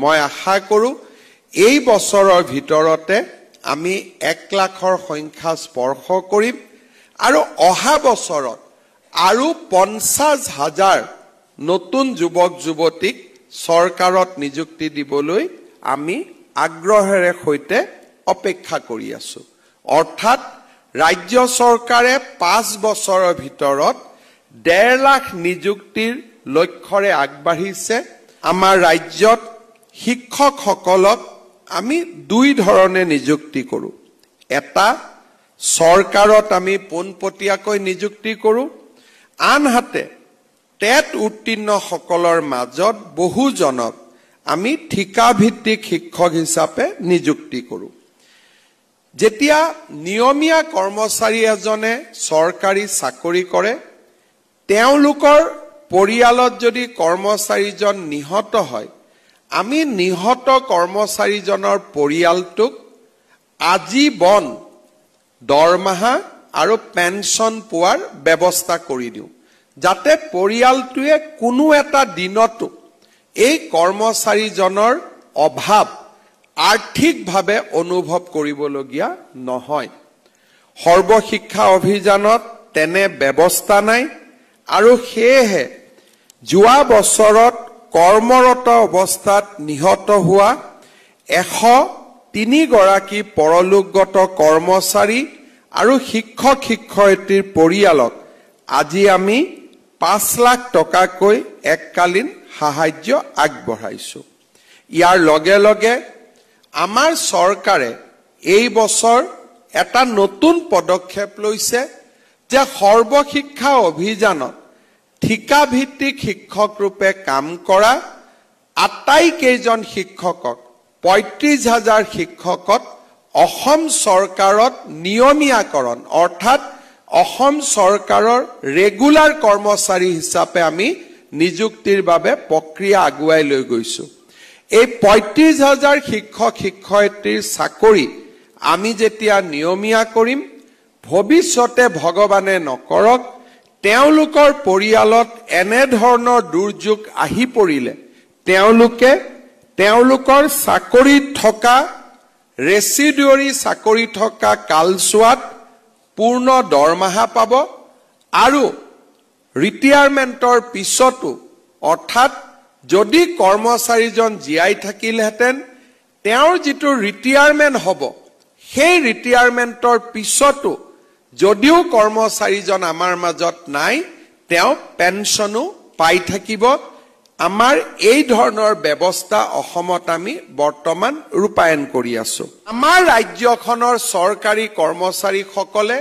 মই আশা কৰোঁ এই বছৰৰ ভিতৰতে আমি 1 লাখৰ সংখ্যা স্পৰ্শ কৰিম আৰু অহা বছৰত আৰু 50,000 নতুন যুৱক যুৱতীক চৰকাৰত নিযুক্তি দিবলৈ আমি আগ্ৰহেৰে সৈতে অপেক্ষা কৰি আছো অৰ্থাৎ ৰাজ্য চৰকাৰে 5 বছৰৰ ভিতৰত 1.5 লাখ নিযুক্তিৰ লক্ষ্যৰে আগবাঢ়িছে আমাৰ ৰাজ্যত শিক্ষকসকলক আমি দুই ধৰণে নিযুক্তি কৰো এটা চৰকাৰত আমি পোনপটীয়াকৈ নিযুক্তি কৰো আনহাতে টেট উত্তীৰ্ণ সকলৰ মাজত বহুজনক আমি ঠিকাভিত্তিক শিক্ষক হিচাপে নিযুক্তি কৰো যেতিয়া নিয়মীয়া কৰ্মচাৰী এজনে চৰকাৰী চাকৰি কৰে তেওঁলোকৰ পৰিয়ালত যদি কৰ্মচাৰীজন নিহত হয় আমি নিহত কৰ্মচাৰীজনৰ পৰিয়ালটোক আজীবন দৰমহা আৰু পেনশন পোৱাৰ ব্যৱস্থা কৰি দিওঁ যাতে পৰিয়ালটোৱে কোনো এটা দিনতো এই কৰ্মচাৰীজনৰ অভাৱ আৰ্থিকভাৱে অনুভৱ কৰিবলগীয়া নহয় সৰ্বশিক্ষা অভিযানত তেনে ব্যৱস্থা নাই আৰু সেয়েহে যোৱা বছৰত কৰ্মৰত অৱস্থাত নিহত হোৱা 103 গৰাকী পৰলোকগত কৰ্মচাৰী আৰু শিক্ষক শিক্ষয়িত্ৰীৰ পৰিয়ালক আজি আমি 5 লাখ টকাকৈ এককালীন সাহায্য আগবঢ়াইছো ইয়াৰ লগে লগে আমাৰ চৰকাৰে এই বছৰ এটা নতুন পদক্ষেপ লৈছে যে সৰ্বশিক্ষা অভিযানত ঠিকাভিত্তিক শিক্ষক ৰূপে কাম কৰা আটাইকেইজন শিক্ষকক 35,000 শিক্ষকক অসম চৰকাৰত নিয়মীয়াকৰণ অৰ্থাৎ অসম চৰকাৰৰ ৰেগুলাৰ কৰ্মচাৰী হিচাপে আমি নিযুক্তিৰ বাবে প্ৰক্ৰিয়া আগুৱাই লৈ গৈছো এই 35,000 শিক্ষক শিক্ষয়িত্ৰীৰ চাকৰি আমি যেতিয়া নিয়মীয়া কৰিম ভৱিষ্যতে ভগৱানে নকৰক তেওঁলোকৰ পৰিয়ালত এনে ধৰণৰ দুৰ্যোগ আহি পৰিলে তেওঁলোকৰ চাকৰিত থকা ৰেচিডিউৰি চাকৰি থকা কালছোৱাত পূৰ্ণ দৰমহা পাব আৰু ৰিটায়াৰমেন্টৰ পিছতো অৰ্থাৎ যদি কৰ্মচাৰীজন জীয়াই থাকিলহেঁতেন তেওঁৰ যিটো ৰিটায়াৰমেন্ট হ'ব সেই ৰিটায়াৰমেন্টৰ পিছতো যদিও কৰ্মচাৰীজন আমাৰ মাজত নাই তেওঁ পেনশনো পাই থাকিব আমাৰ এই ধৰণৰ ব্যৱস্থা অসমত আমি বৰ্তমান ৰূপায়ণ কৰি আছো আমাৰ ৰাজ্যখনৰ চৰকাৰী কৰ্মচাৰীসকলে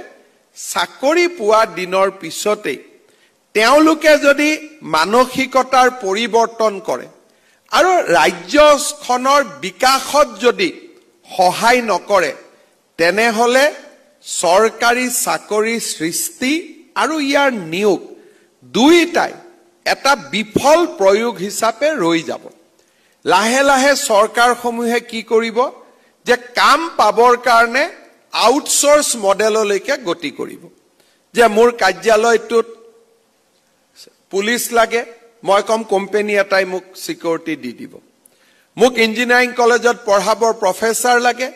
চাকৰি পোৱা দিনৰ পিছতে তেওঁলোকে যদি মানসিকতাৰ পৰিৱৰ্তন কৰে আৰু ৰাজ্যখনৰ বিকাশত যদি সহায় নকৰে তেনেহলে চৰকাৰী চাকৰি সৃষ্টি আৰু ইয়াৰ নিয়োগ দুইটাই এটা বিফল প্ৰয়োগ হিচাপে ৰৈ যাব লাহে লাহে চৰকাৰসমূহে কি কৰিব যে কাম পাবৰ কাৰণে আউটসোৰ্স মডেললৈকে গতি কৰিব যে মোৰ কাৰ্যালয়টোত পুলিচ লাগে মই কম কোম্পানী এটাই মোক সিকিউৰিটি দি দিব মোক ইঞ্জিনিয়াৰিং কলেজত পঢ়াবৰ প্ৰফেসৰ লাগে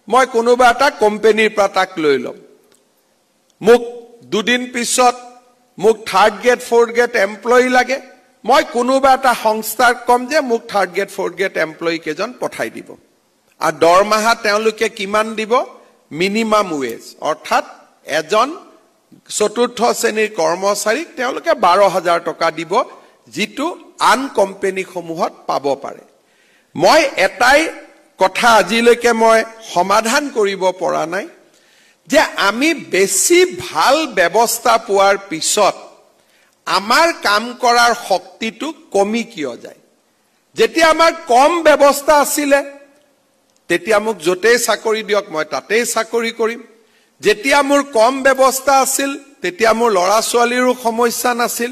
মই কোনোবা এটা কোম্পানীৰ পৰা তাক লৈ লম মোক দুদিন পিছত মোক third grade fourth grade employee লাগে মই কোনোবা এটা সংস্থাৰ কম যে মোক third grade fourth grade employee কেজন পঠাই দিব আৰু দৰমহা তেওঁলোকে কিমান দিব মিনিমাম ৱেজ অৰ্থাৎ এজন চতুৰ্থ শ্ৰেণীৰ কৰ্মচাৰীক তেওঁলোকে 12,000 টকা দিব যিটো আন কোম্পানী সমূহত পাব পাৰে মই এটাই কথা আজিলৈকে মই সমাধান কৰিব পৰা নাই যে আমি বেছি ভাল ব্যৱস্থা পোৱাৰ পিছত আমাৰ কাম কৰাৰ শক্তিটো কমি কিয় যায় যেতিয়া আমাৰ কম ব্যৱস্থা আছিল তেতিয়া মোক যতেই চাকৰি দিয়ক মই তাতেই চাকৰি কৰিম যেতিয়া মোৰ কম ব্যৱস্থা আছিল তেতিয়া মোৰ লৰা ছোৱালীৰো সমস্যা নাছিল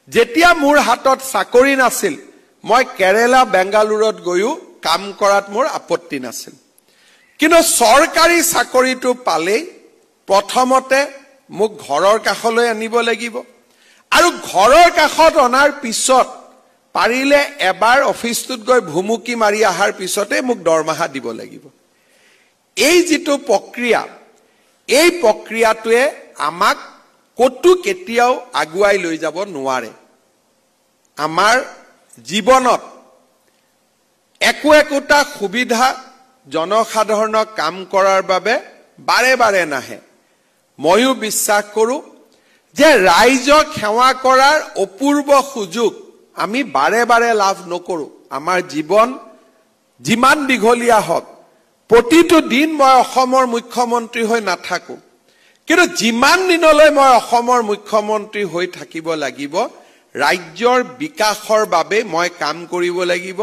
যেতিয়া মোৰ হাতত চাকৰি নাছিল মই কেৰেলা বেংগালুৰুত গৈও কাম কৰাত মোৰ আপত্তি নাছিল কিন্তু চৰকাৰী চাকৰিটো পালে প্ৰথমতে মোক ঘৰৰ কাষলৈ আনিব লাগিব আৰু ঘৰৰ কাষত অনাৰ পিছত পাৰিলে এবাৰ অফিচটোত গৈ ভুমুকি মাৰি অহাৰ পিছতে মোক দৰমহা দিব লাগিব। এই যিটো প্ৰক্ৰিয়া, এই প্ৰক্ৰিয়াটোৱে আমাক কতো কেতিয়াও আগুৱাই লৈ যাব নোৱাৰে। আমাৰ জীৱনত একোটা সুবিধা জনসাধাৰণক কাম কৰাৰ বাবে বাৰে বাৰে নাহে। ময়ো বিশ্বাস কৰোঁ যে ৰাইজক সেৱা কৰাৰ অপূৰ্ব সুযোগ আমি বাৰে বাৰে লাভ নকৰোঁ। আমাৰ জীৱন যিমান দীঘলীয়া হওক, প্ৰতিটো দিন মই অসমৰ মুখ্যমন্ত্ৰী হৈ নাথাকো, কিন্তু যিমান দিনলৈ মই অসমৰ মুখ্যমন্ত্ৰী হৈ থাকিব লাগিব, ৰাজ্যৰ বিকাশৰ বাবে মই কাম কৰিব লাগিব।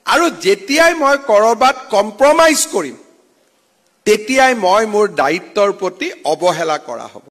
আৰু যেতিয়াই মই কৰবাত কম্প্ৰমাইজ কৰিম, তেতিয়াই মই মোৰ দায়িত্বৰ প্ৰতি অৱহেলা কৰা হ'ব।